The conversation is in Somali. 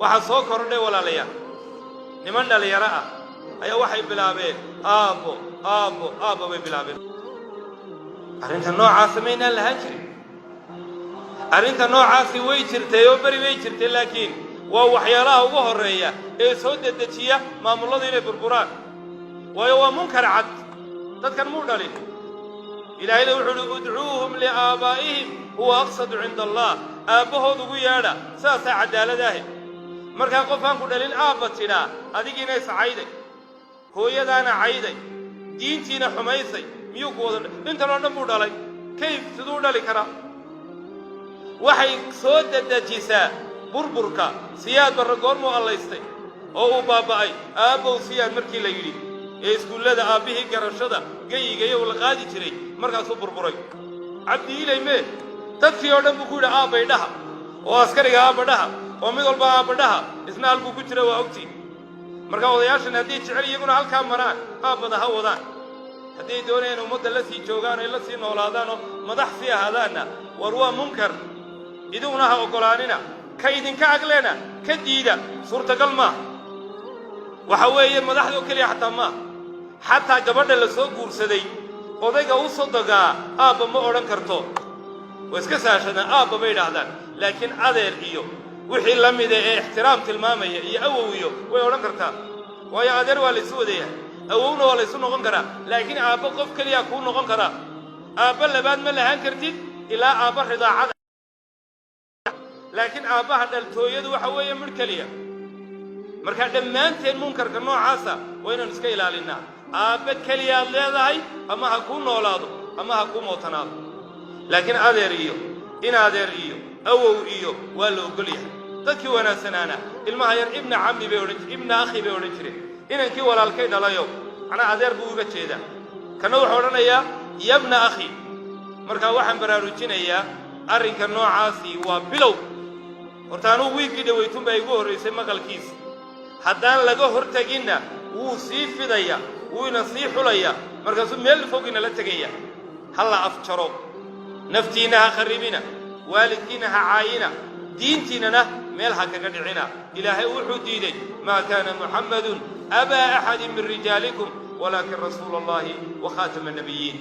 waxa soo kordhay walaalayaal niman dhalinyaro ah ayaa waxay bilaabeen aabo way bilaabeen arrinta noocaas sameynaa lahaan jiray arrinta noocaasi way jirtay oo bari way jirtay laakiin waa waxyaalaha ugu horeeya ee soo dedejiya maamulada inay burburaan waayo waa munkar cad dadkan muu dhalin ilaahayna wuxuu udcuuhum liaabaa'ihim huwa aqsadu cinda allah aabbahood ugu yeedha saasaa cadaalad ahi markaa qof aan ku dhalin aabba tidhaa adigiina iscayday hooyadaana cayday diintiina xumaysay miyuu ku wada intan oo dhan buu dhalay kayf siduu u dhali karaa waxay soo dedejisaa burburka siyaad barra goormuu allaystay oo uu baaba'ay aabbow siyaad markii la yidhi ee iskuullada aabbihii garashada geyigayo la qaadi jiray markaasuu burburay cabdi ilay mee dadkii oo dhan buu ku yidhi aabbay dhaha oo askariga aabba dhaha oo mid walba aabba dhaha isna halkuu ku jira waa ogtii markaa odayaashan hadday jecel iyaguna halkaa maraan aabbada ha wadaan hadday doonayaan ummadda la sii joogaan ay la sii noolaadaan oo madax sii ahaadaanna war waa munkar iduguna ha oggolaanina ka idinka agleena ka diida suurtagal maaha waxa weeye madaxda oo keliya xataa maaha xataa gabadha la soo guursaday odayga u sodogaa aabba ma odhan karto way iska saashadaan aabba bay idhaahdaan laakiin adeer iyo wixii la mida ee ixtiraam tilmaamaya iyo awow iyo way odhan kartaa waayo adeer waa laysu wadayahay awowna waa laysu noqon karaa laakiin aabba qof keliya kuu noqon karaa aabba labaad ma lahaan kartid ilaa aabba ridaacada laakiin aabbaha dhaltooyadu waxa weeye midh keliya markaa dhammaanteen munkarka noocaasa waa inaan iska ilaalinaa aabbe keliyaad leedahay ama ha kuu noolaado ama ha kuu mootanaado laakiin adeer iyo in adeer iyo awow iyo waa la ogol yahay dadkii wanaagsanaana ilmaha yar ibna cammi bay odhan jireen ibna akhi bay odhan jireen inankii walaalkay dhalayo macnaa adeer buu uga jeedaa kana wuxuu odhanayaa yabna akhi markaa waxaan baraarujinayaa arrinka noocaasi waa bilow horta anuu wiiggii dhawaytun baa igu horraysay maqalkiisa haddaan laga horteginna wuu sii fidaya wuuna sii xulaya markaasuu meel fogina la tegaya ha la afjaro naftiinna ha kharribina waalidkiinna ha caayina diintiinnana meel ha kaga dhicina ilaahay wuxuu diiday maa kaana muxammadun abaa axadin min rijaalikum walaakin rasuula allahi wa khaatama annabiyiin